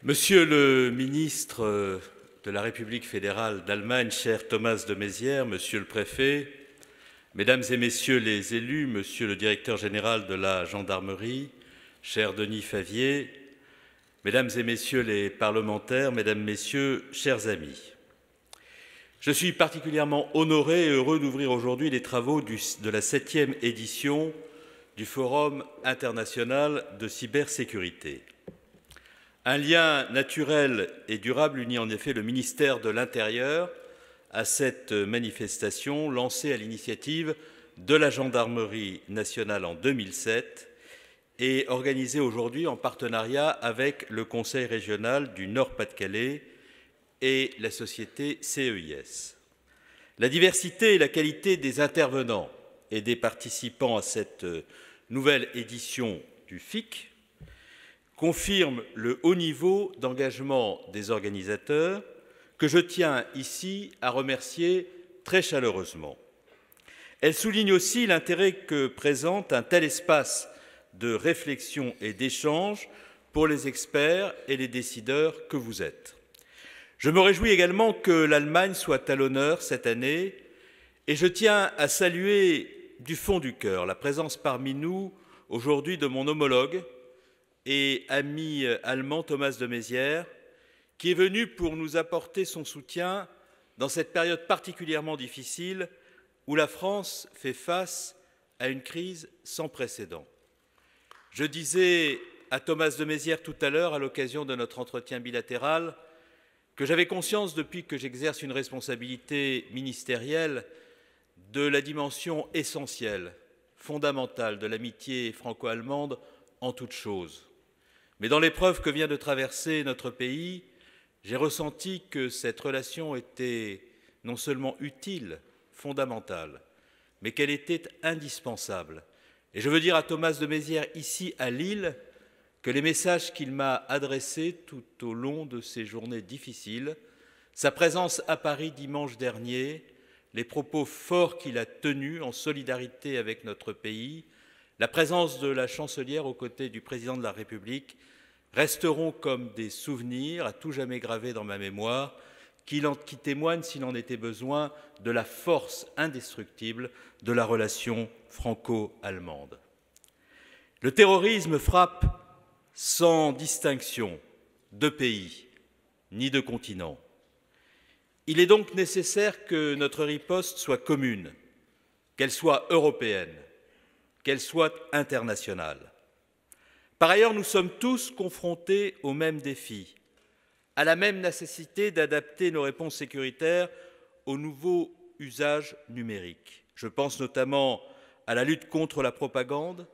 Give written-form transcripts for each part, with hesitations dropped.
Monsieur le ministre de la République fédérale d'Allemagne, cher Thomas de Maizière, monsieur le préfet, mesdames et messieurs les élus, monsieur le directeur général de la gendarmerie, cher Denis Favier, mesdames et messieurs les parlementaires, mesdames, messieurs, chers amis. Je suis particulièrement honoré et heureux d'ouvrir aujourd'hui les travaux de la 7e édition du Forum international de cybersécurité. Un lien naturel et durable unit en effet le ministère de l'Intérieur à cette manifestation lancée à l'initiative de la Gendarmerie nationale en 2007 et organisée aujourd'hui en partenariat avec le Conseil régional du Nord-Pas-de-Calais et la société CEIS. La diversité et la qualité des intervenants et des participants à cette nouvelle édition du FIC confirme le haut niveau d'engagement des organisateurs que je tiens ici à remercier très chaleureusement. Elle souligne aussi l'intérêt que présente un tel espace de réflexion et d'échange pour les experts et les décideurs que vous êtes. Je me réjouis également que l'Allemagne soit à l'honneur cette année et je tiens à saluer du fond du cœur la présence parmi nous aujourd'hui de mon homologue et ami allemand Thomas de Maizière, qui est venu pour nous apporter son soutien dans cette période particulièrement difficile où la France fait face à une crise sans précédent. Je disais à Thomas de Maizière tout à l'heure, à l'occasion de notre entretien bilatéral, que j'avais conscience, depuis que j'exerce une responsabilité ministérielle, de la dimension essentielle, fondamentale de l'amitié franco-allemande en toute chose. Mais dans l'épreuve que vient de traverser notre pays, j'ai ressenti que cette relation était non seulement utile, fondamentale, mais qu'elle était indispensable. Et je veux dire à Thomas de Maizière, ici à Lille, que les messages qu'il m'a adressés tout au long de ces journées difficiles, sa présence à Paris dimanche dernier, les propos forts qu'il a tenus en solidarité avec notre pays, la présence de la chancelière aux côtés du président de la République resteront comme des souvenirs à tout jamais gravés dans ma mémoire, qui témoignent, s'il en était besoin, de la force indestructible de la relation franco-allemande. Le terrorisme frappe sans distinction de pays ni de continent. Il est donc nécessaire que notre riposte soit commune, qu'elle soit européenne, qu'elle soit internationale. Par ailleurs, nous sommes tous confrontés aux mêmes défis, à la même nécessité d'adapter nos réponses sécuritaires aux nouveaux usages numériques. Je pense notamment à la lutte contre la propagande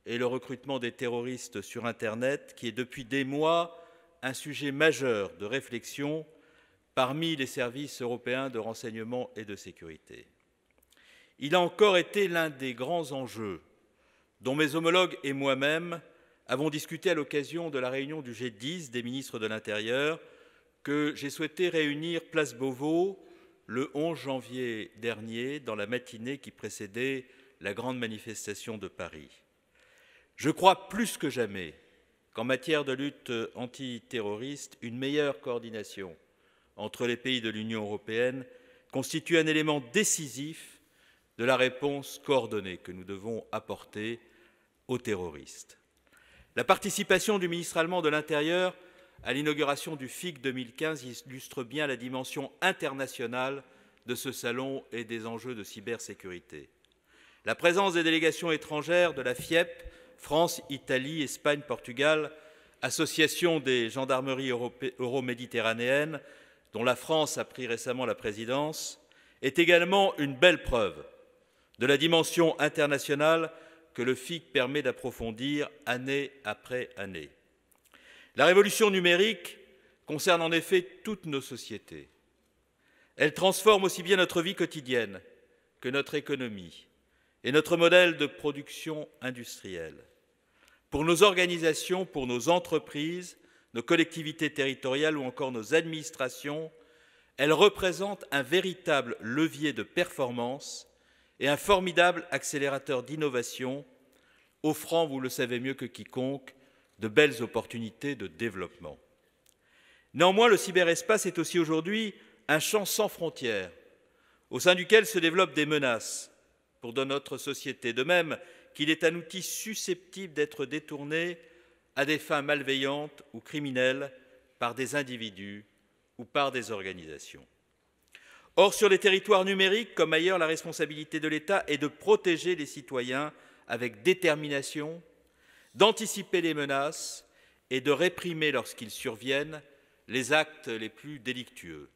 et le recrutement des terroristes sur Internet, qui est depuis des mois un sujet majeur de réflexion parmi les services européens de renseignement et de sécurité. Il a encore été l'un des grands enjeux dont mes homologues et moi-même avons discuté à l'occasion de la réunion du G10 des ministres de l'Intérieur que j'ai souhaité réunir place Beauvau le 11 janvier dernier, dans la matinée qui précédait la grande manifestation de Paris. Je crois plus que jamais qu'en matière de lutte antiterroriste, une meilleure coordination entre les pays de l'Union européenne constitue un élément décisif de la réponse coordonnée que nous devons apporter aux terroristes. La participation du ministre allemand de l'Intérieur à l'inauguration du FIC 2015 illustre bien la dimension internationale de ce salon et des enjeux de cybersécurité. La présence des délégations étrangères de la FIEP, France, Italie, Espagne, Portugal, association des gendarmeries euro-méditerranéennes, dont la France a pris récemment la présidence, est également une belle preuve de la dimension internationale que le FIC permet d'approfondir année après année. La révolution numérique concerne en effet toutes nos sociétés. Elle transforme aussi bien notre vie quotidienne que notre économie et notre modèle de production industrielle. Pour nos organisations, pour nos entreprises, nos collectivités territoriales ou encore nos administrations, elle représente un véritable levier de performance et un formidable accélérateur d'innovation, offrant, vous le savez mieux que quiconque, de belles opportunités de développement. Néanmoins, le cyberespace est aussi aujourd'hui un champ sans frontières, au sein duquel se développent des menaces pour notre société, de même qu'il est un outil susceptible d'être détourné à des fins malveillantes ou criminelles par des individus ou par des organisations. Or, sur les territoires numériques, comme ailleurs, la responsabilité de l'État est de protéger les citoyens avec détermination, d'anticiper les menaces et de réprimer, lorsqu'ils surviennent, les actes les plus délictueux.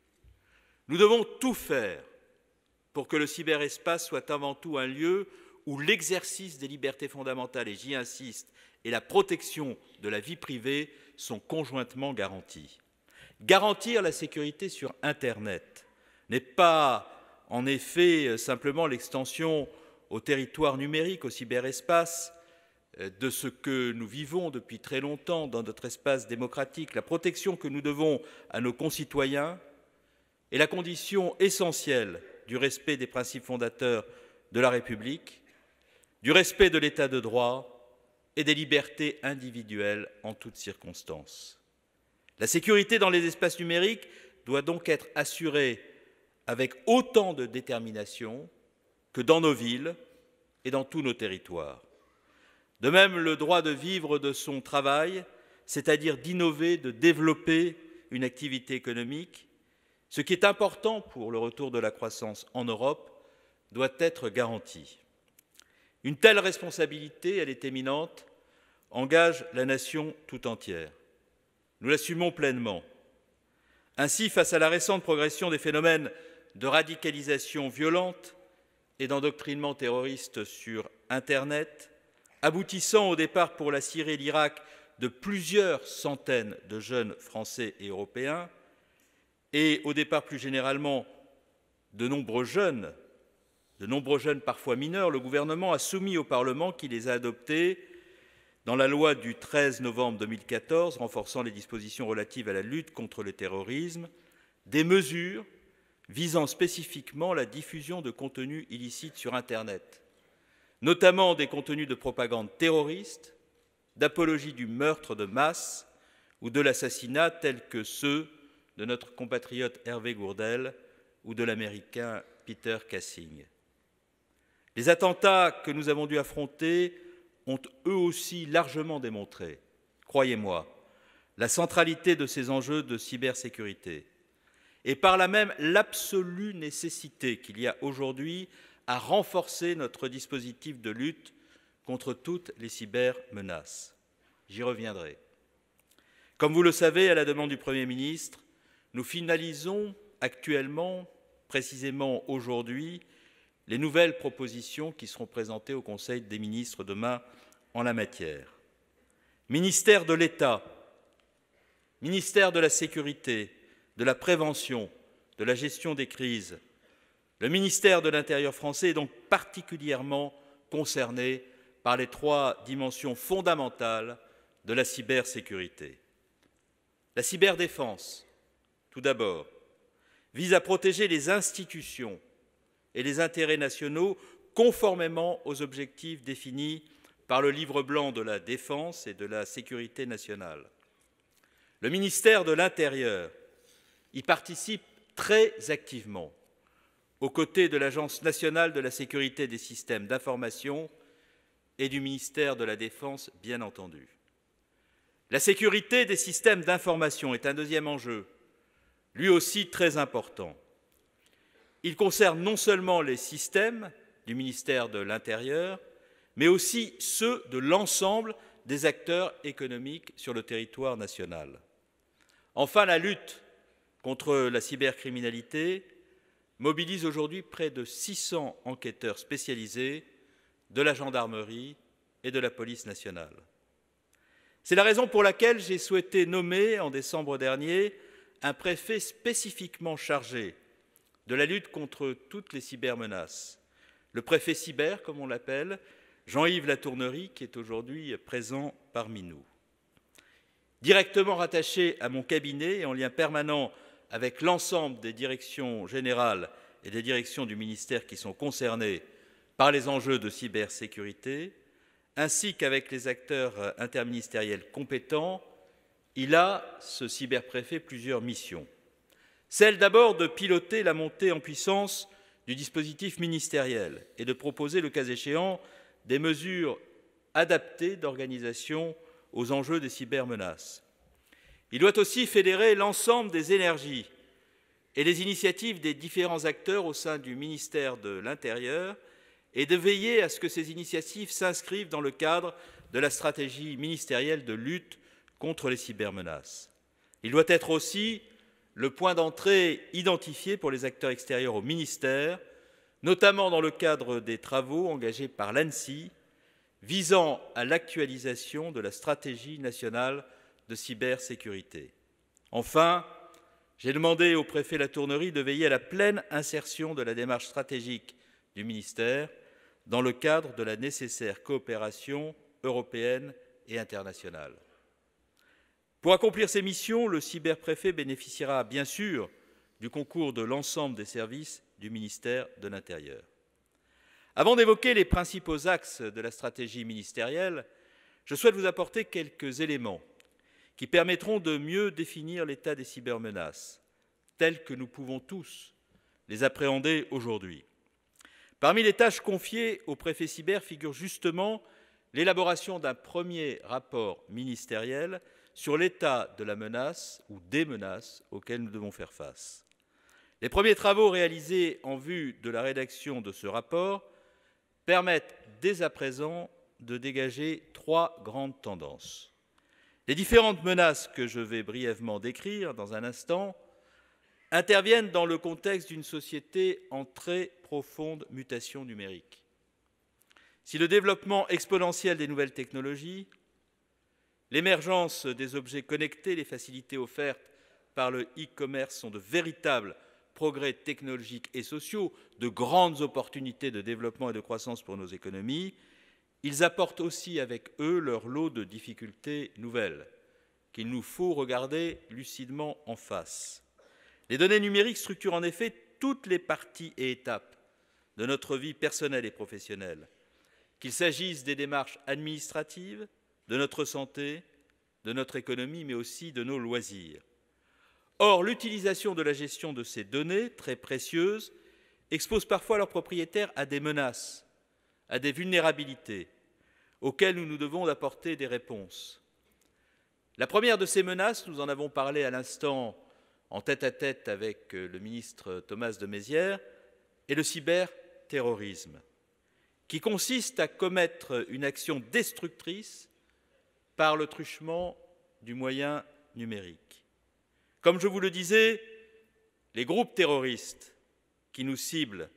Nous devons tout faire pour que le cyberespace soit avant tout un lieu où l'exercice des libertés fondamentales, et j'y insiste, et la protection de la vie privée sont conjointement garantis. Garantir la sécurité sur Internet n'est pas, en effet, simplement l'extension au territoire numérique, au cyberespace, de ce que nous vivons depuis très longtemps dans notre espace démocratique. La protection que nous devons à nos concitoyens est la condition essentielle du respect des principes fondateurs de la République, du respect de l'État de droit et des libertés individuelles en toutes circonstances. La sécurité dans les espaces numériques doit donc être assurée avec autant de détermination que dans nos villes et dans tous nos territoires. De même, le droit de vivre de son travail, c'est-à-dire d'innover, de développer une activité économique, ce qui est important pour le retour de la croissance en Europe, doit être garanti. Une telle responsabilité, elle est éminente, engage la nation tout entière. Nous l'assumons pleinement. Ainsi, face à la récente progression des phénomènes de radicalisation violente et d'endoctrinement terroriste sur Internet, aboutissant au départ pour la Syrie et l'Irak de plusieurs centaines de jeunes Français et Européens, et au départ plus généralement de nombreux jeunes parfois mineurs, le gouvernement a soumis au Parlement qui les a adoptés dans la loi du 13 novembre 2014 renforçant les dispositions relatives à la lutte contre le terrorisme, des mesures visant spécifiquement la diffusion de contenus illicites sur Internet, notamment des contenus de propagande terroriste, d'apologie du meurtre de masse ou de l'assassinat tels que ceux de notre compatriote Hervé Gourdel ou de l'Américain Peter Kassing. Les attentats que nous avons dû affronter ont eux aussi largement démontré, croyez-moi, la centralité de ces enjeux de cybersécurité et par là même l'absolue nécessité qu'il y a aujourd'hui à renforcer notre dispositif de lutte contre toutes les cybermenaces. J'y reviendrai. Comme vous le savez, à la demande du Premier ministre, nous finalisons actuellement, précisément aujourd'hui, les nouvelles propositions qui seront présentées au Conseil des ministres demain en la matière. Ministère de l'État, ministère de la Sécurité, de la Prévention, de la Gestion des crises, le ministère de l'Intérieur français est donc particulièrement concerné par les trois dimensions fondamentales de la cybersécurité. La cyberdéfense, tout d'abord, vise à protéger les institutions et les intérêts nationaux conformément aux objectifs définis par le Livre blanc de la Défense et de la Sécurité nationale. Le ministère de l'Intérieur y participe très activement, aux côtés de l'Agence nationale de la sécurité des systèmes d'information et du ministère de la Défense, bien entendu. La sécurité des systèmes d'information est un deuxième enjeu, lui aussi très important. Il concerne non seulement les systèmes du ministère de l'Intérieur, mais aussi ceux de l'ensemble des acteurs économiques sur le territoire national. Enfin, la lutte contre la cybercriminalité mobilise aujourd'hui près de 600 enquêteurs spécialisés de la gendarmerie et de la police nationale. C'est la raison pour laquelle j'ai souhaité nommer en décembre dernier un préfet spécifiquement chargé de la lutte contre toutes les cybermenaces, le préfet cyber, comme on l'appelle, Jean-Yves Latournerie, qui est aujourd'hui présent parmi nous. Directement rattaché à mon cabinet et en lien permanent avec l'ensemble des directions générales et des directions du ministère qui sont concernées par les enjeux de cybersécurité, ainsi qu'avec les acteurs interministériels compétents, il a, ce cyberpréfet, plusieurs missions. Celle d'abord de piloter la montée en puissance du dispositif ministériel et de proposer, le cas échéant, des mesures adaptées d'organisation aux enjeux des cybermenaces. Il doit aussi fédérer l'ensemble des énergies et les initiatives des différents acteurs au sein du ministère de l'Intérieur et de veiller à ce que ces initiatives s'inscrivent dans le cadre de la stratégie ministérielle de lutte contre les cybermenaces. Il doit être aussi le point d'entrée identifié pour les acteurs extérieurs au ministère, notamment dans le cadre des travaux engagés par l'ANSSI visant à l'actualisation de la stratégie nationale de cybersécurité. Enfin, j'ai demandé au préfet Latournerie de veiller à la pleine insertion de la démarche stratégique du ministère dans le cadre de la nécessaire coopération européenne et internationale. Pour accomplir ces missions, le cyberpréfet bénéficiera bien sûr du concours de l'ensemble des services du ministère de l'Intérieur. Avant d'évoquer les principaux axes de la stratégie ministérielle, je souhaite vous apporter quelques éléments qui permettront de mieux définir l'état des cybermenaces, telles que nous pouvons tous les appréhender aujourd'hui. Parmi les tâches confiées au préfet cyber figure justement l'élaboration d'un premier rapport ministériel sur l'état de la menace ou des menaces auxquelles nous devons faire face. Les premiers travaux réalisés en vue de la rédaction de ce rapport permettent dès à présent de dégager 3 grandes tendances. Les différentes menaces que je vais brièvement décrire dans un instant interviennent dans le contexte d'une société en très profonde mutation numérique. Si le développement exponentiel des nouvelles technologies, l'émergence des objets connectés, les facilités offertes par le e-commerce sont de véritables progrès technologiques et sociaux, de grandes opportunités de développement et de croissance pour nos économies, ils apportent aussi avec eux leur lot de difficultés nouvelles qu'il nous faut regarder lucidement en face. Les données numériques structurent en effet toutes les parties et étapes de notre vie personnelle et professionnelle, qu'il s'agisse des démarches administratives, de notre santé, de notre économie, mais aussi de nos loisirs. Or, l'utilisation de la gestion de ces données, très précieuses, expose parfois leurs propriétaires à des menaces, à des vulnérabilités, auxquelles nous nous devons d'apporter des réponses. La première de ces menaces, nous en avons parlé à l'instant en tête-à-tête avec le ministre Thomas de Maizière, est le cyberterrorisme, qui consiste à commettre une action destructrice par le truchement du moyen numérique. Comme je vous le disais, les groupes terroristes qui nous ciblent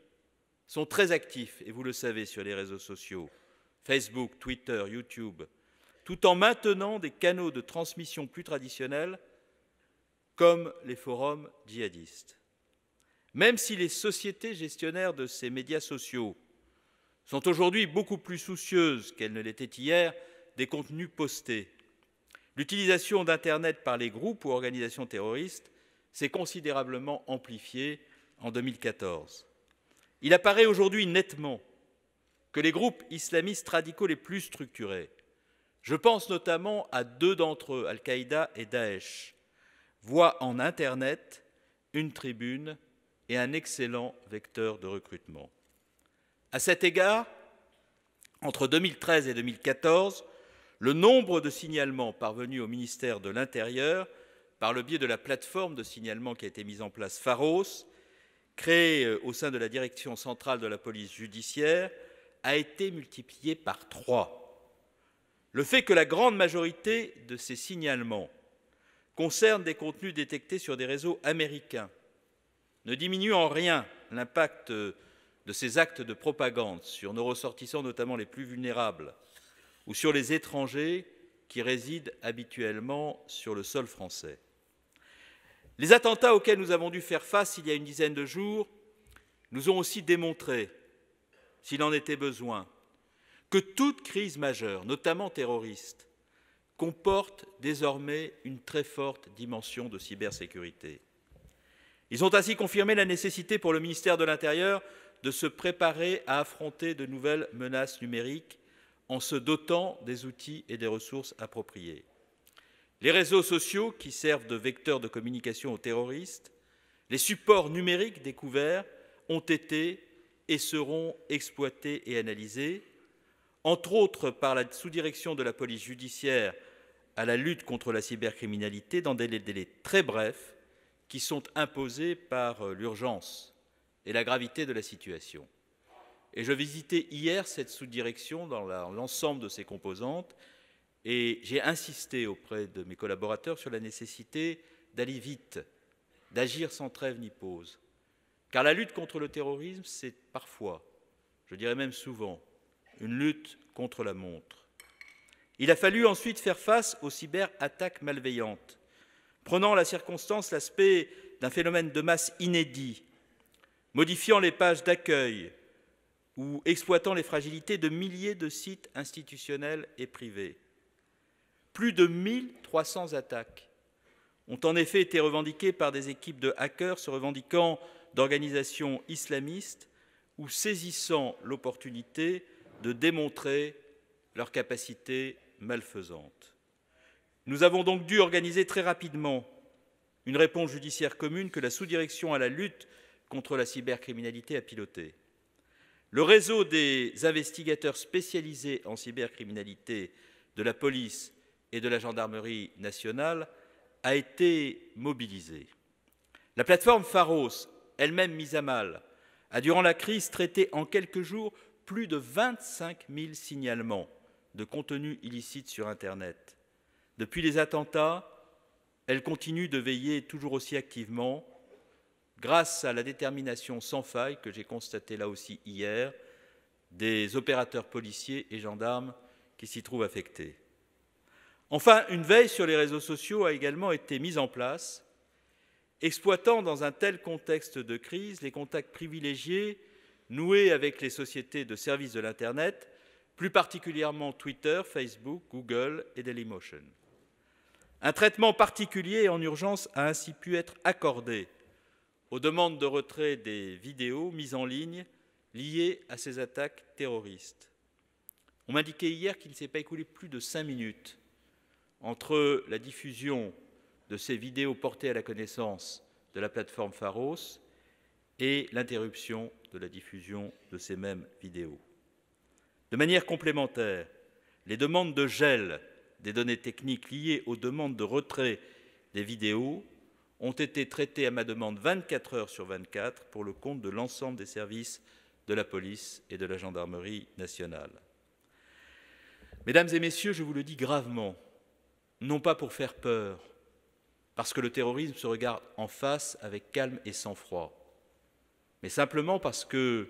sont très actifs, et vous le savez, sur les réseaux sociaux, Facebook, Twitter, YouTube, tout en maintenant des canaux de transmission plus traditionnels comme les forums djihadistes. Même si les sociétés gestionnaires de ces médias sociaux sont aujourd'hui beaucoup plus soucieuses qu'elles ne l'étaient hier des contenus postés, l'utilisation d'Internet par les groupes ou organisations terroristes s'est considérablement amplifiée en 2014. Il apparaît aujourd'hui nettement que les groupes islamistes radicaux les plus structurés, je pense notamment à 2 d'entre eux, Al-Qaïda et Daesh, voient en Internet une tribune et un excellent vecteur de recrutement. À cet égard, entre 2013 et 2014, le nombre de signalements parvenus au ministère de l'Intérieur par le biais de la plateforme de signalement qui a été mise en place Pharos, créée au sein de la Direction centrale de la police judiciaire, a été multiplié par 3. Le fait que la grande majorité de ces signalements concernent des contenus détectés sur des réseaux américains ne diminue en rien l'impact de ces actes de propagande sur nos ressortissants, notamment les plus vulnérables, ou sur les étrangers qui résident habituellement sur le sol français. Les attentats auxquels nous avons dû faire face il y a une dizaine de jours nous ont aussi démontré, s'il en était besoin, que toute crise majeure, notamment terroriste, comporte désormais une très forte dimension de cybersécurité. Ils ont ainsi confirmé la nécessité pour le ministère de l'Intérieur de se préparer à affronter de nouvelles menaces numériques en se dotant des outils et des ressources appropriés. Les réseaux sociaux qui servent de vecteurs de communication aux terroristes, les supports numériques découverts ont été et seront exploités et analysés, entre autres par la sous-direction de la police judiciaire à la lutte contre la cybercriminalité dans des délais très brefs qui sont imposés par l'urgence et la gravité de la situation. Et je visitais hier cette sous-direction dans l'ensemble de ses composantes et j'ai insisté auprès de mes collaborateurs sur la nécessité d'aller vite, d'agir sans trêve ni pause. Car la lutte contre le terrorisme, c'est parfois, je dirais même souvent, une lutte contre la montre. Il a fallu ensuite faire face aux cyberattaques malveillantes, prenant la circonstance l'aspect d'un phénomène de masse inédit, modifiant les pages d'accueil ou exploitant les fragilités de milliers de sites institutionnels et privés. Plus de 1300 attaques ont en effet été revendiquées par des équipes de hackers se revendiquant d'organisations islamistes ou saisissant l'opportunité de démontrer leur capacité malfaisante. Nous avons donc dû organiser très rapidement une réponse judiciaire commune que la sous-direction à la lutte contre la cybercriminalité a pilotée. Le réseau des investigateurs spécialisés en cybercriminalité de la police et de la gendarmerie nationale a été mobilisé. La plateforme Pharos, elle-même mise à mal, a durant la crise traité en quelques jours plus de 25 000 signalements de contenus illicites sur Internet. Depuis les attentats, elle continue de veiller toujours aussi activement grâce à la détermination sans faille que j'ai constatée là aussi hier des opérateurs policiers et gendarmes qui s'y trouvent affectés. Enfin, une veille sur les réseaux sociaux a également été mise en place, exploitant dans un tel contexte de crise les contacts privilégiés noués avec les sociétés de services de l'Internet, plus particulièrement Twitter, Facebook, Google et Dailymotion. Un traitement particulier et en urgence a ainsi pu être accordé aux demandes de retrait des vidéos mises en ligne liées à ces attaques terroristes. On m'indiquait hier qu'il ne s'est pas écoulé plus de 5 minutes entre la diffusion de ces vidéos portées à la connaissance de la plateforme Pharos et l'interruption de la diffusion de ces mêmes vidéos. De manière complémentaire, les demandes de gel des données techniques liées aux demandes de retrait des vidéos ont été traitées à ma demande 24 heures sur 24 pour le compte de l'ensemble des services de la police et de la gendarmerie nationale. Mesdames et messieurs, je vous le dis gravement, non pas pour faire peur, parce que le terrorisme se regarde en face avec calme et sang-froid, mais simplement parce que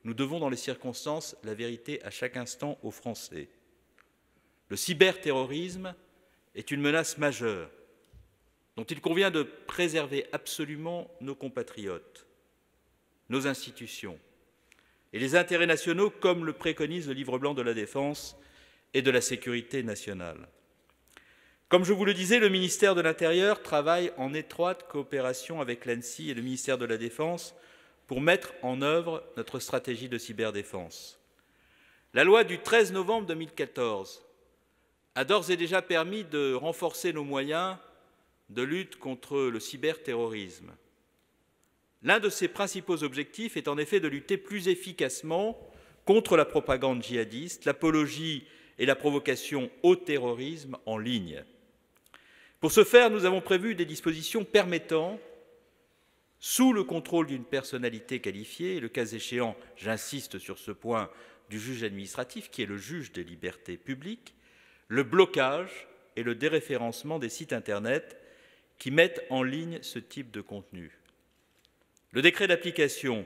nous devons, dans les circonstances, la vérité à chaque instant aux Français. Le cyberterrorisme est une menace majeure dont il convient de préserver absolument nos compatriotes, nos institutions et les intérêts nationaux comme le préconise le Livre blanc de la Défense et de la Sécurité nationale. Comme je vous le disais, le ministère de l'Intérieur travaille en étroite coopération avec l'ANSSI et le ministère de la Défense pour mettre en œuvre notre stratégie de cyberdéfense. La loi du 13 novembre 2014 a d'ores et déjà permis de renforcer nos moyens de lutte contre le cyberterrorisme. L'un de ses principaux objectifs est en effet de lutter plus efficacement contre la propagande djihadiste, l'apologie et la provocation au terrorisme en ligne. Pour ce faire, nous avons prévu des dispositions permettant, sous le contrôle d'une personnalité qualifiée, et le cas échéant, j'insiste sur ce point, du juge administratif, qui est le juge des libertés publiques, le blocage et le déréférencement des sites Internet qui mettent en ligne ce type de contenu. Le décret d'application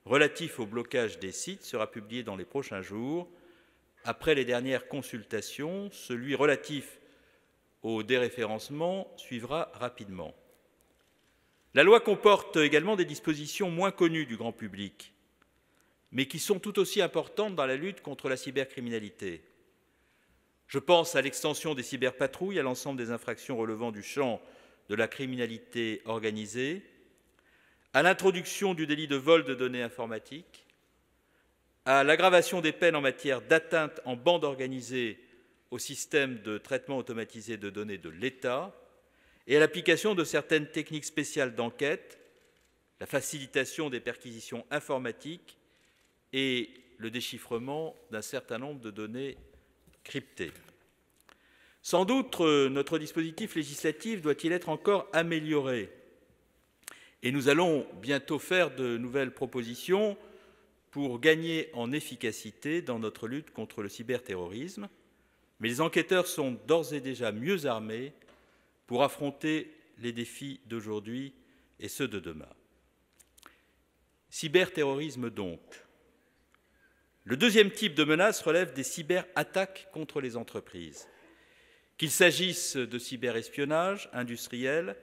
relatif au blocage des sites sera publié dans les prochains jours. Après les dernières consultations, celui relatif au déréférencement suivra rapidement. La loi comporte également des dispositions moins connues du grand public, mais qui sont tout aussi importantes dans la lutte contre la cybercriminalité. Je pense à l'extension des cyberpatrouilles à l'ensemble des infractions relevant du champ de la criminalité organisée, à l'introduction du délit de vol de données informatiques, à l'aggravation des peines en matière d'atteinte en bande organisée au système de traitement automatisé de données de l'État et à l'application de certaines techniques spéciales d'enquête, la facilitation des perquisitions informatiques et le déchiffrement d'un certain nombre de données cryptées. Sans doute, notre dispositif législatif doit-il être encore amélioré. Et nous allons bientôt faire de nouvelles propositions pour gagner en efficacité dans notre lutte contre le cyberterrorisme. Mais les enquêteurs sont d'ores et déjà mieux armés pour affronter les défis d'aujourd'hui et ceux de demain. Cyberterrorisme donc. Le deuxième type de menace relève des cyberattaques contre les entreprises, qu'il s'agisse de cyberespionnage industriel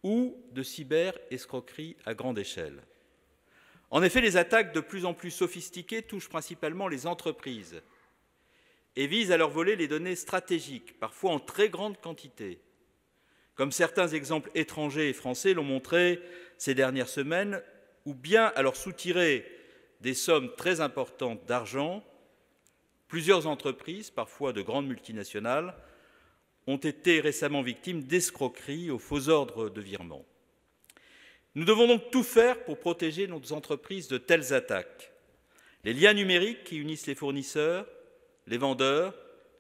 ou de cyberescroquerie à grande échelle. En effet, les attaques de plus en plus sophistiquées touchent principalement les entreprises et visent à leur voler les données stratégiques, parfois en très grande quantité, comme certains exemples étrangers et français l'ont montré ces dernières semaines, ou bien à leur soutirer des sommes très importantes d'argent. Plusieurs entreprises, parfois de grandes multinationales, ont été récemment victimes d'escroqueries aux faux ordres de virement. Nous devons donc tout faire pour protéger nos entreprises de telles attaques. Les liens numériques qui unissent les fournisseurs, les vendeurs,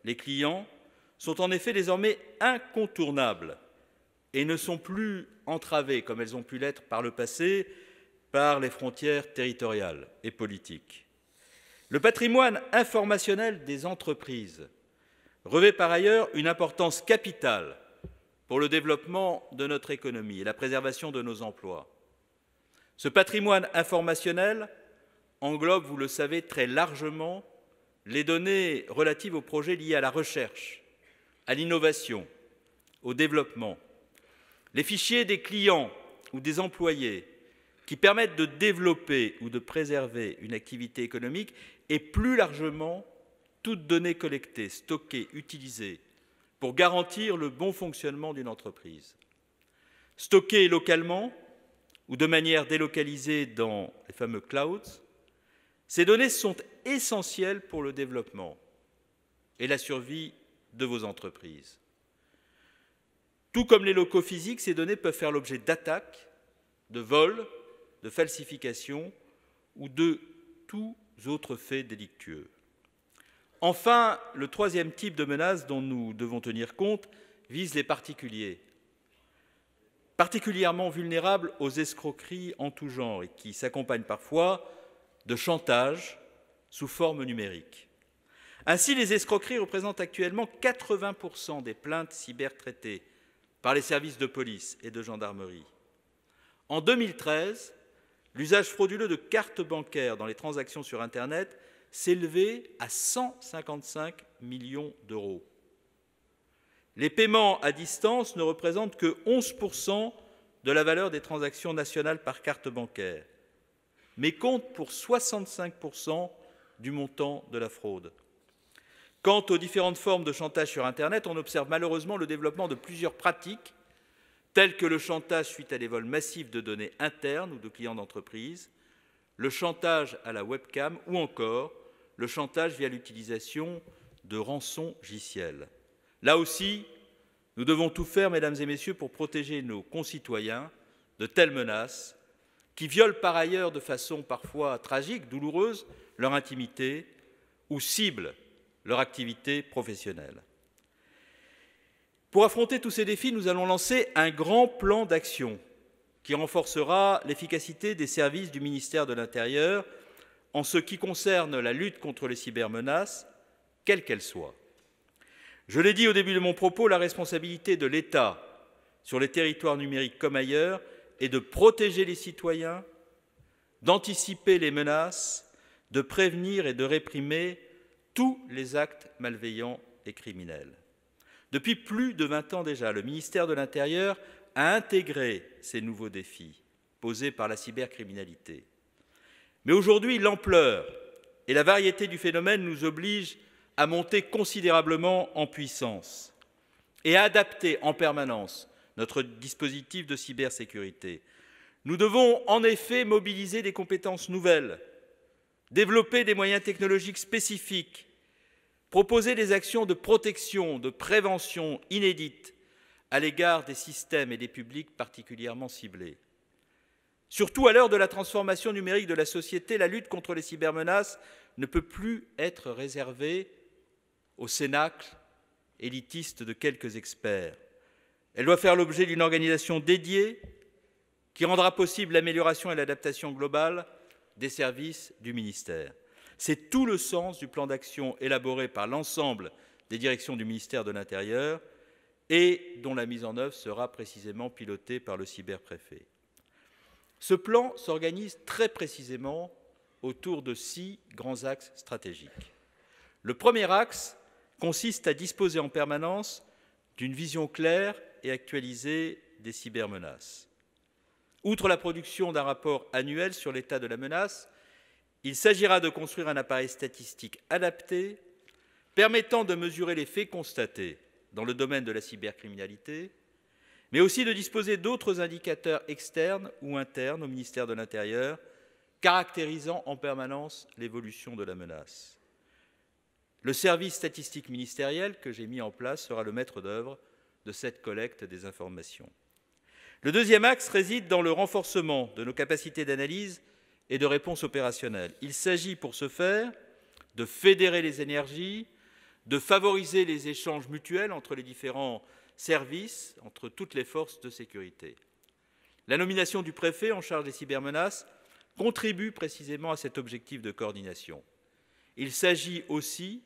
les clients sont en effet désormais incontournables et ne sont plus entravés, comme elles ont pu l'être par le passé, par les frontières territoriales et politiques. Le patrimoine informationnel des entreprises revêt par ailleurs une importance capitale pour le développement de notre économie et la préservation de nos emplois. Ce patrimoine informationnel englobe, vous le savez très largement, les données relatives aux projets liés à la recherche, à l'innovation, au développement, les fichiers des clients ou des employés qui permettent de développer ou de préserver une activité économique et plus largement toutes données collectées, stockées, utilisées pour garantir le bon fonctionnement d'une entreprise. Stockées localement ou de manière délocalisée dans les fameux clouds, ces données sont essentielles pour le développement et la survie de vos entreprises. Tout comme les locaux physiques, ces données peuvent faire l'objet d'attaques, de vols, de falsifications ou de tous autres faits délictueux. Enfin, le troisième type de menace dont nous devons tenir compte vise les particuliers, particulièrement vulnérables aux escroqueries en tout genre et qui s'accompagnent parfois de chantage sous forme numérique. Ainsi, les escroqueries représentent actuellement 80% des plaintes cybertraitées par les services de police et de gendarmerie. En 2013, l'usage frauduleux de cartes bancaires dans les transactions sur Internet s'élevait à 155 millions d'euros. Les paiements à distance ne représentent que 11% de la valeur des transactions nationales par carte bancaire, mais comptent pour 65% du montant de la fraude. Quant aux différentes formes de chantage sur Internet, on observe malheureusement le développement de plusieurs pratiques, telles que le chantage suite à des vols massifs de données internes ou de clients d'entreprise, le chantage à la webcam ou encore le chantage via l'utilisation de rançongiciels. Là aussi, nous devons tout faire, mesdames et messieurs, pour protéger nos concitoyens de telles menaces qui violent par ailleurs de façon parfois tragique, douloureuse, leur intimité ou ciblent leur activité professionnelle. Pour affronter tous ces défis, nous allons lancer un grand plan d'action qui renforcera l'efficacité des services du ministère de l'Intérieur en ce qui concerne la lutte contre les cybermenaces, quelles qu'elles soient. Je l'ai dit au début de mon propos, la responsabilité de l'État sur les territoires numériques comme ailleurs est de protéger les citoyens, d'anticiper les menaces, de prévenir et de réprimer tous les actes malveillants et criminels. Depuis plus de 20 ans déjà, le ministère de l'Intérieur a intégré ces nouveaux défis posés par la cybercriminalité. Mais aujourd'hui, l'ampleur et la variété du phénomène nous obligent à monter considérablement en puissance et à adapter en permanence notre dispositif de cybersécurité. Nous devons en effet mobiliser des compétences nouvelles, développer des moyens technologiques spécifiques, proposer des actions de protection, de prévention inédites à l'égard des systèmes et des publics particulièrement ciblés. Surtout à l'heure de la transformation numérique de la société, la lutte contre les cybermenaces ne peut plus être réservée au cénacle élitiste de quelques experts. Elle doit faire l'objet d'une organisation dédiée qui rendra possible l'amélioration et l'adaptation globale des services du ministère. C'est tout le sens du plan d'action élaboré par l'ensemble des directions du ministère de l'Intérieur et dont la mise en œuvre sera précisément pilotée par le cyberpréfet. Ce plan s'organise très précisément autour de 6 grands axes stratégiques. Le premier axe consiste à disposer en permanence d'une vision claire et actualisée des cybermenaces. Outre la production d'un rapport annuel sur l'état de la menace, il s'agira de construire un appareil statistique adapté permettant de mesurer les faits constatés dans le domaine de la cybercriminalité, mais aussi de disposer d'autres indicateurs externes ou internes au ministère de l'Intérieur, caractérisant en permanence l'évolution de la menace. Le service statistique ministériel que j'ai mis en place sera le maître d'œuvre de cette collecte des informations. Le deuxième axe réside dans le renforcement de nos capacités d'analyse et de réponse opérationnelle. Il s'agit pour ce faire de fédérer les énergies, de favoriser les échanges mutuels entre les différents services, entre toutes les forces de sécurité. La nomination du préfet en charge des cybermenaces contribue précisément à cet objectif de coordination. Il s'agit aussi,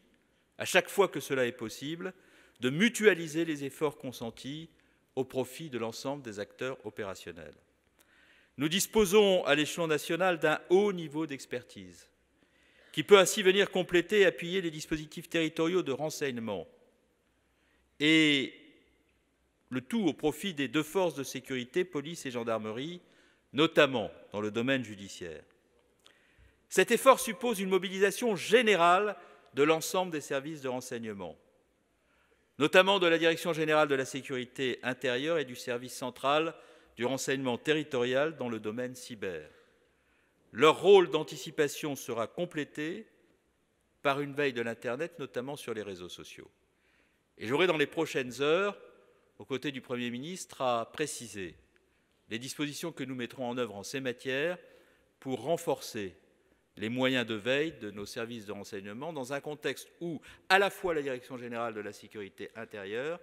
à chaque fois que cela est possible, de mutualiser les efforts consentis au profit de l'ensemble des acteurs opérationnels. Nous disposons à l'échelon national d'un haut niveau d'expertise qui peut ainsi venir compléter et appuyer les dispositifs territoriaux de renseignement et le tout au profit des 2 forces de sécurité, police et gendarmerie, notamment dans le domaine judiciaire. Cet effort suppose une mobilisation générale de l'ensemble des services de renseignement, notamment de la Direction générale de la sécurité intérieure et du service central du renseignement territorial dans le domaine cyber. Leur rôle d'anticipation sera complété par une veille de l'Internet, notamment sur les réseaux sociaux. Et j'aurai dans les prochaines heures, aux côtés du Premier ministre, à préciser les dispositions que nous mettrons en œuvre en ces matières pour renforcer les moyens de veille de nos services de renseignement dans un contexte où à la fois la Direction générale de la sécurité intérieure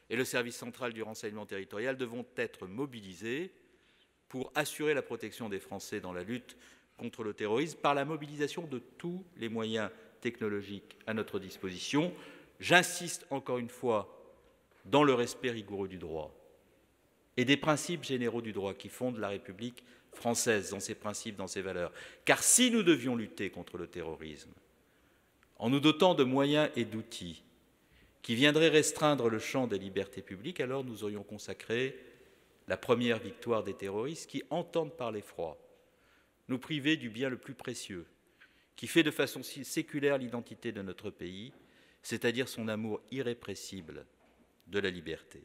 et le service central du renseignement territorial devront être mobilisés pour assurer la protection des Français dans la lutte contre le terrorisme par la mobilisation de tous les moyens technologiques à notre disposition. J'insiste encore une fois dans le respect rigoureux du droit et des principes généraux du droit qui fondent la République française, dans ses principes, dans ses valeurs. Car si nous devions lutter contre le terrorisme, en nous dotant de moyens et d'outils qui viendraient restreindre le champ des libertés publiques, alors nous aurions consacré la première victoire des terroristes qui entendent par l'effroi nous priver du bien le plus précieux, qui fait de façon séculaire l'identité de notre pays, c'est-à-dire son amour irrépressible de la liberté.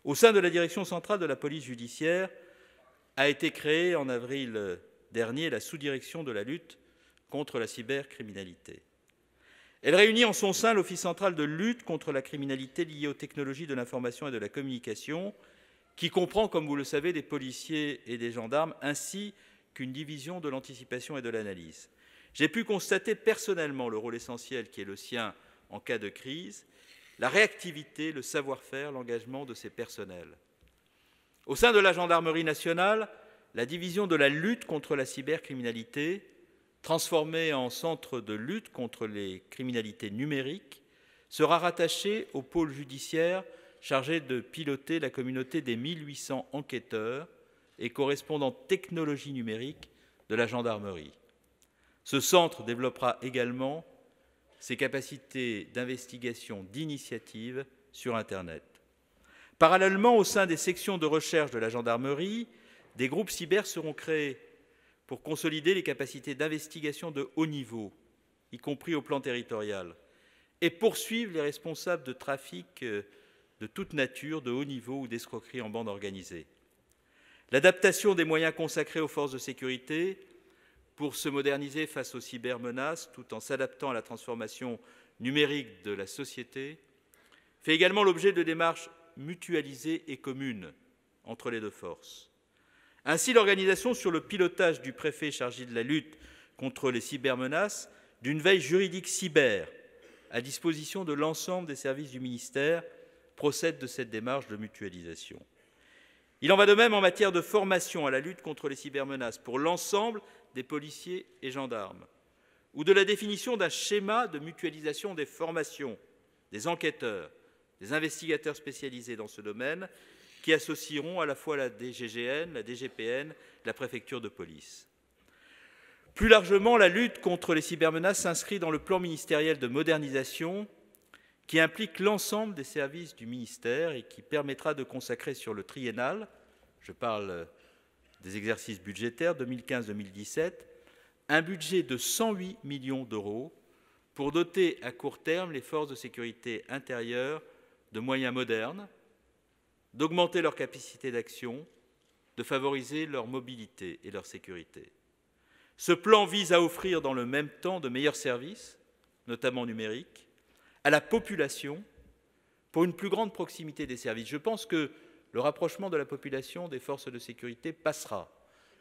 Au sein de la direction centrale de la police judiciaire a été créée en avril dernier la sous-direction de la lutte contre la cybercriminalité. Elle réunit en son sein l'Office central de lutte contre la criminalité liée aux technologies de l'information et de la communication, qui comprend, comme vous le savez, des policiers et des gendarmes, ainsi qu'une division de l'anticipation et de l'analyse. J'ai pu constater personnellement le rôle essentiel qui est le sien en cas de crise, la réactivité, le savoir-faire, l'engagement de ces personnels. Au sein de la gendarmerie nationale, la division de la lutte contre la cybercriminalité, transformée en centre de lutte contre les criminalités numériques, sera rattachée au pôle judiciaire chargé de piloter la communauté des 1800 enquêteurs et correspondants technologie numérique de la gendarmerie. Ce centre développera également ses capacités d'investigation, d'initiative sur Internet. Parallèlement, au sein des sections de recherche de la gendarmerie, des groupes cyber seront créés pour consolider les capacités d'investigation de haut niveau, y compris au plan territorial, et poursuivre les responsables de trafic de toute nature, de haut niveau ou d'escroquerie en bande organisée. L'adaptation des moyens consacrés aux forces de sécurité pour se moderniser face aux cybermenaces tout en s'adaptant à la transformation numérique de la société, fait également l'objet de démarches mutualisées et communes entre les deux forces. Ainsi, l'organisation sur le pilotage du préfet chargé de la lutte contre les cybermenaces d'une veille juridique cyber à disposition de l'ensemble des services du ministère procède de cette démarche de mutualisation. Il en va de même en matière de formation à la lutte contre les cybermenaces pour l'ensemble des policiers et gendarmes, ou de la définition d'un schéma de mutualisation des formations des enquêteurs, des investigateurs spécialisés dans ce domaine, qui associeront à la fois la DGGN, la DGPN, la préfecture de police. Plus largement, la lutte contre les cybermenaces s'inscrit dans le plan ministériel de modernisation qui implique l'ensemble des services du ministère et qui permettra de consacrer sur le triennal, je parle des exercices budgétaires 2015-2017, un budget de 108 millions d'euros pour doter à court terme les forces de sécurité intérieure de moyens modernes, d'augmenter leur capacité d'action, de favoriser leur mobilité et leur sécurité. Ce plan vise à offrir dans le même temps de meilleurs services, notamment numériques, à la population pour une plus grande proximité des services. Je pense que le rapprochement de la population des forces de sécurité passera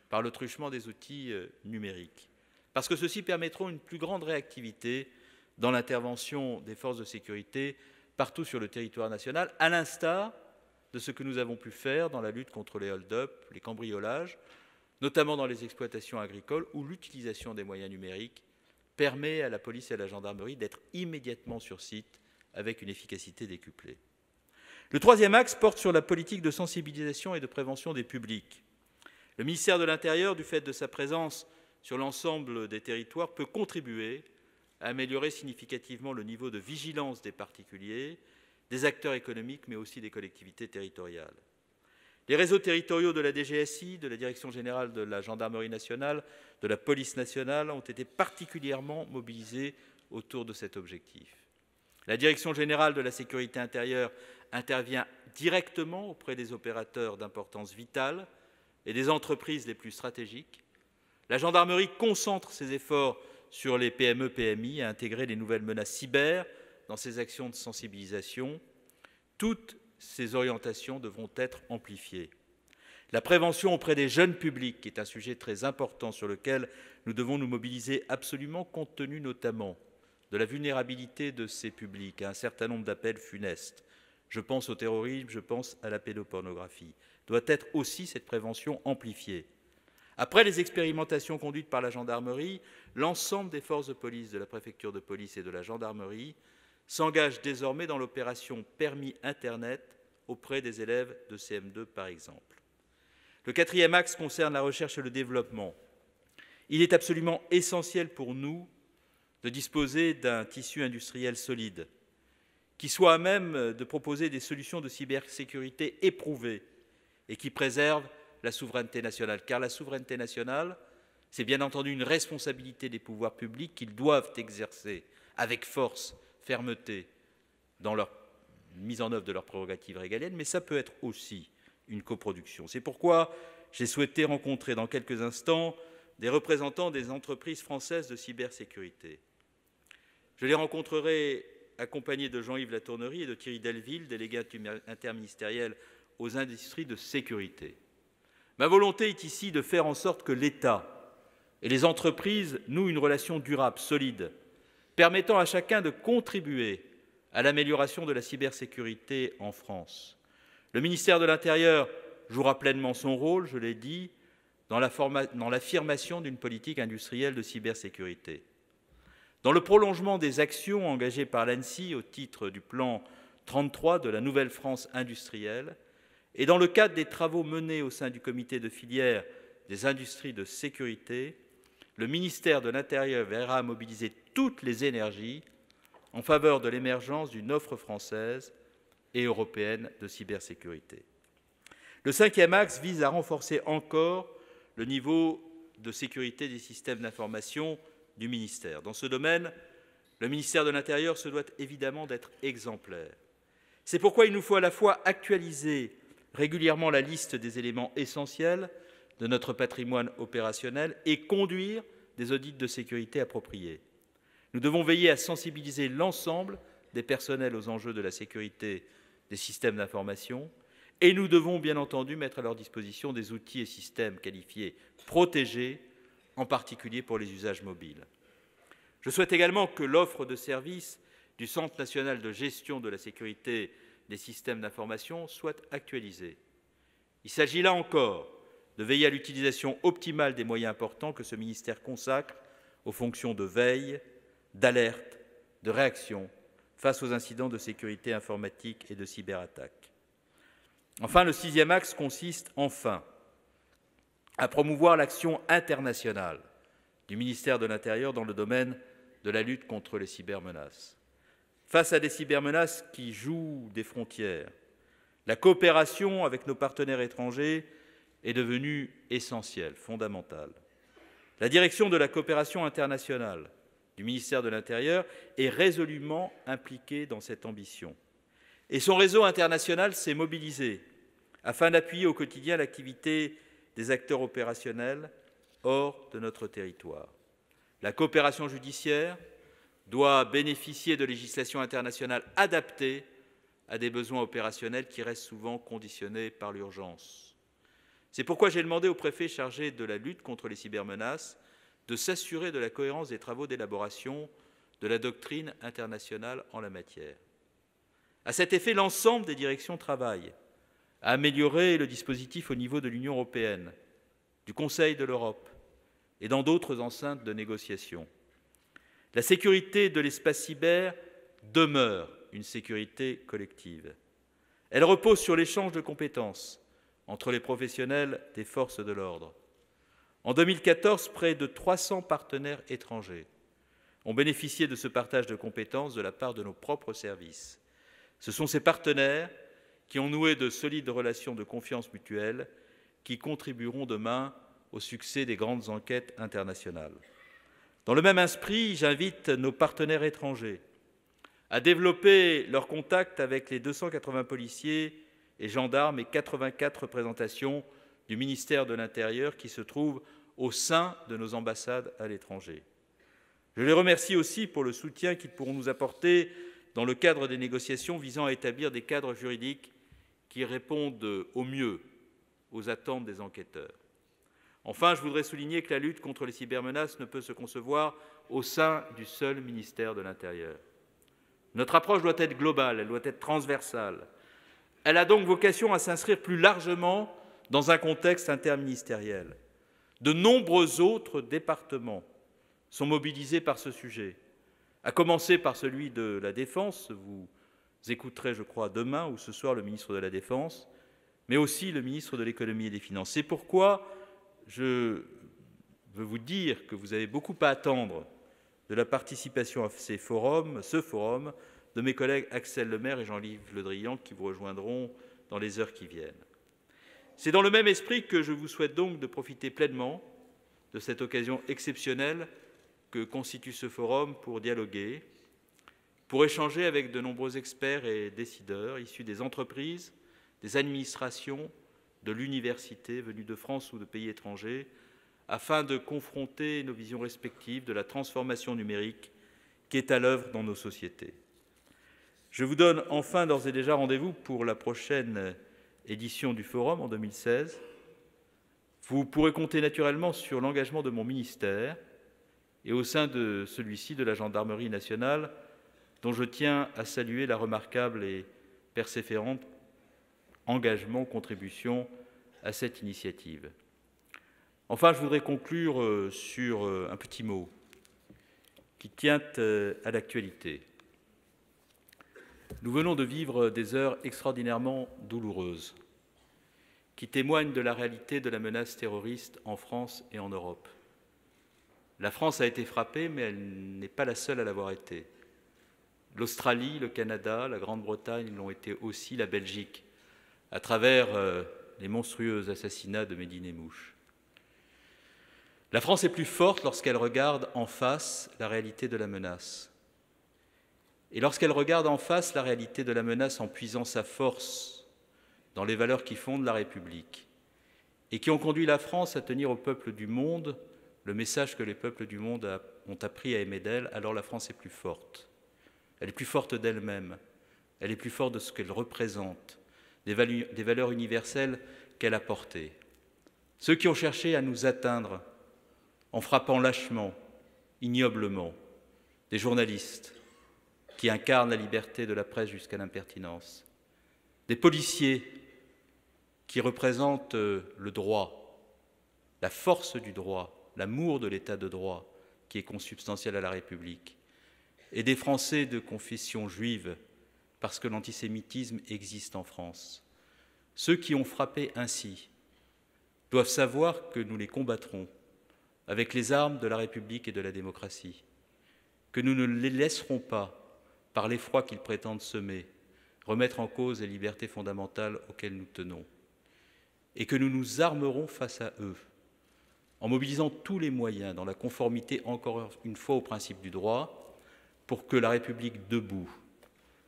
par le truchement des outils numériques, parce que ceux-ci permettront une plus grande réactivité dans l'intervention des forces de sécurité partout sur le territoire national, à l'instar de ce que nous avons pu faire dans la lutte contre les hold-up, les cambriolages, notamment dans les exploitations agricoles, où l'utilisation des moyens numériques permet à la police et à la gendarmerie d'être immédiatement sur site avec une efficacité décuplée. Le troisième axe porte sur la politique de sensibilisation et de prévention des publics. Le ministère de l'Intérieur, du fait de sa présence sur l'ensemble des territoires, peut contribuer à améliorer significativement le niveau de vigilance des particuliers, des acteurs économiques, mais aussi des collectivités territoriales. Les réseaux territoriaux de la DGSI, de la Direction générale de la Gendarmerie nationale, de la Police nationale ont été particulièrement mobilisés autour de cet objectif. La Direction générale de la sécurité intérieure intervient directement auprès des opérateurs d'importance vitale et des entreprises les plus stratégiques. La gendarmerie concentre ses efforts sur les PME-PMI à intégrer les nouvelles menaces cyber dans ses actions de sensibilisation. Toutes ces orientations devront être amplifiées. La prévention auprès des jeunes publics est un sujet très important sur lequel nous devons nous mobiliser absolument, compte tenu notamment de la vulnérabilité de ces publics à un certain nombre d'appels funestes. Je pense au terrorisme, je pense à la pédopornographie. Doit être aussi cette prévention amplifiée. Après les expérimentations conduites par la gendarmerie, l'ensemble des forces de police, de la préfecture de police et de la gendarmerie s'engagent désormais dans l'opération Permis Internet auprès des élèves de CM2 par exemple. Le quatrième axe concerne la recherche et le développement. Il est absolument essentiel pour nous de disposer d'un tissu industriel solide qui soit à même de proposer des solutions de cybersécurité éprouvées et qui préservent la souveraineté nationale. Car la souveraineté nationale, c'est bien entendu une responsabilité des pouvoirs publics qu'ils doivent exercer avec force, fermeté, dans leur mise en œuvre de leurs prérogatives régaliennes, mais ça peut être aussi une coproduction. C'est pourquoi j'ai souhaité rencontrer dans quelques instants des représentants des entreprises françaises de cybersécurité. Je les rencontrerai accompagné de Jean-Yves Latournerie et de Thierry Delville, délégué interministériel aux industries de sécurité. Ma volonté est ici de faire en sorte que l'État et les entreprises nouent une relation durable, solide, permettant à chacun de contribuer à l'amélioration de la cybersécurité en France. Le ministère de l'Intérieur jouera pleinement son rôle, je l'ai dit, dans l'affirmation d'une politique industrielle de cybersécurité. Dans le prolongement des actions engagées par l'ANSSI au titre du plan 33 de la Nouvelle France industrielle et dans le cadre des travaux menés au sein du comité de filière des industries de sécurité, le ministère de l'Intérieur verra mobiliser toutes les énergies en faveur de l'émergence d'une offre française et européenne de cybersécurité. Le cinquième axe vise à renforcer encore le niveau de sécurité des systèmes d'information du ministère. Dans ce domaine, le ministère de l'Intérieur se doit évidemment d'être exemplaire. C'est pourquoi il nous faut à la fois actualiser régulièrement la liste des éléments essentiels de notre patrimoine opérationnel et conduire des audits de sécurité appropriés. Nous devons veiller à sensibiliser l'ensemble des personnels aux enjeux de la sécurité des systèmes d'information et nous devons bien entendu mettre à leur disposition des outils et systèmes qualifiés protégés, en particulier pour les usages mobiles. Je souhaite également que l'offre de services du Centre national de gestion de la sécurité des systèmes d'information soit actualisée. Il s'agit là encore de veiller à l'utilisation optimale des moyens importants que ce ministère consacre aux fonctions de veille, d'alerte, de réaction face aux incidents de sécurité informatique et de cyberattaque. Enfin, le sixième axe consiste enfin à promouvoir l'action internationale du ministère de l'Intérieur dans le domaine de la lutte contre les cybermenaces. Face à des cybermenaces qui jouent des frontières, la coopération avec nos partenaires étrangers est devenue essentielle, fondamentale. La direction de la coopération internationale du ministère de l'Intérieur est résolument impliquée dans cette ambition. Et son réseau international s'est mobilisé afin d'appuyer au quotidien l'activité des acteurs opérationnels hors de notre territoire. La coopération judiciaire doit bénéficier de législations internationales adaptées à des besoins opérationnels qui restent souvent conditionnés par l'urgence. C'est pourquoi j'ai demandé au préfet chargé de la lutte contre les cybermenaces de s'assurer de la cohérence des travaux d'élaboration de la doctrine internationale en la matière. À cet effet, l'ensemble des directions travaillent à améliorer le dispositif au niveau de l'Union européenne, du Conseil de l'Europe et dans d'autres enceintes de négociation. La sécurité de l'espace cyber demeure une sécurité collective. Elle repose sur l'échange de compétences entre les professionnels des forces de l'ordre. En 2014, près de 300 partenaires étrangers ont bénéficié de ce partage de compétences de la part de nos propres services. Ce sont ces partenaires qui ont noué de solides relations de confiance mutuelle qui contribueront demain au succès des grandes enquêtes internationales. Dans le même esprit, j'invite nos partenaires étrangers à développer leurs contacts avec les 280 policiers et gendarmes et 84 représentations du ministère de l'Intérieur qui se trouvent au sein de nos ambassades à l'étranger. Je les remercie aussi pour le soutien qu'ils pourront nous apporter dans le cadre des négociations visant à établir des cadres juridiques qui répondent au mieux aux attentes des enquêteurs. Enfin, je voudrais souligner que la lutte contre les cybermenaces ne peut se concevoir au sein du seul ministère de l'Intérieur. Notre approche doit être globale, elle doit être transversale. Elle a donc vocation à s'inscrire plus largement dans un contexte interministériel. De nombreux autres départements sont mobilisés par ce sujet, à commencer par celui de la Défense. Vous écouterez, je crois, demain ou ce soir le ministre de la Défense, mais aussi le ministre de l'Économie et des Finances. C'est pourquoi je veux vous dire que vous avez beaucoup à attendre de la participation à ce forum, de mes collègues Axel Lemaire et Jean-Yves Le Drian qui vous rejoindront dans les heures qui viennent. C'est dans le même esprit que je vous souhaite donc de profiter pleinement de cette occasion exceptionnelle que constitue ce forum pour dialoguer, pour échanger avec de nombreux experts et décideurs issus des entreprises, des administrations, de l'université, venus de France ou de pays étrangers, afin de confronter nos visions respectives de la transformation numérique qui est à l'œuvre dans nos sociétés. Je vous donne enfin d'ores et déjà rendez-vous pour la prochaine édition du Forum en 2016. Vous pourrez compter naturellement sur l'engagement de mon ministère et au sein de celui-ci de la Gendarmerie nationale, dont je tiens à saluer la remarquable et persévérante engagement, contribution à cette initiative. Enfin, je voudrais conclure sur un petit mot qui tient à l'actualité. Nous venons de vivre des heures extraordinairement douloureuses qui témoignent de la réalité de la menace terroriste en France et en Europe. La France a été frappée, mais elle n'est pas la seule à l'avoir été. L'Australie, le Canada, la Grande-Bretagne l'ont été aussi, la Belgique, à travers les monstrueux assassinats de Médine et Mouche. La France est plus forte lorsqu'elle regarde en face la réalité de la menace. Et lorsqu'elle regarde en face la réalité de la menace en puisant sa force dans les valeurs qui fondent la République et qui ont conduit la France à tenir au peuple du monde le message que les peuples du monde ont appris à aimer d'elle, alors la France est plus forte. Elle est plus forte d'elle-même, elle est plus forte de ce qu'elle représente, des valeurs universelles qu'elle a portées. Ceux qui ont cherché à nous atteindre en frappant lâchement, ignoblement, des journalistes qui incarnent la liberté de la presse jusqu'à l'impertinence, des policiers qui représentent le droit, la force du droit, l'amour de l'état de droit qui est consubstantiel à la République, et des Français de confession juive, parce que l'antisémitisme existe en France. Ceux qui ont frappé ainsi doivent savoir que nous les combattrons avec les armes de la République et de la démocratie, que nous ne les laisserons pas, par l'effroi qu'ils prétendent semer, remettre en cause les libertés fondamentales auxquelles nous tenons, et que nous nous armerons face à eux, en mobilisant tous les moyens dans la conformité, encore une fois, au principe du droit, pour que la République debout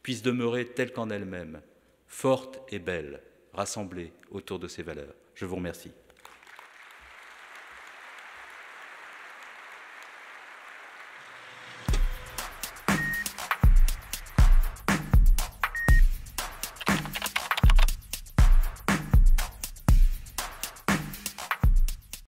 puisse demeurer telle qu'en elle-même, forte et belle, rassemblée autour de ses valeurs. Je vous remercie.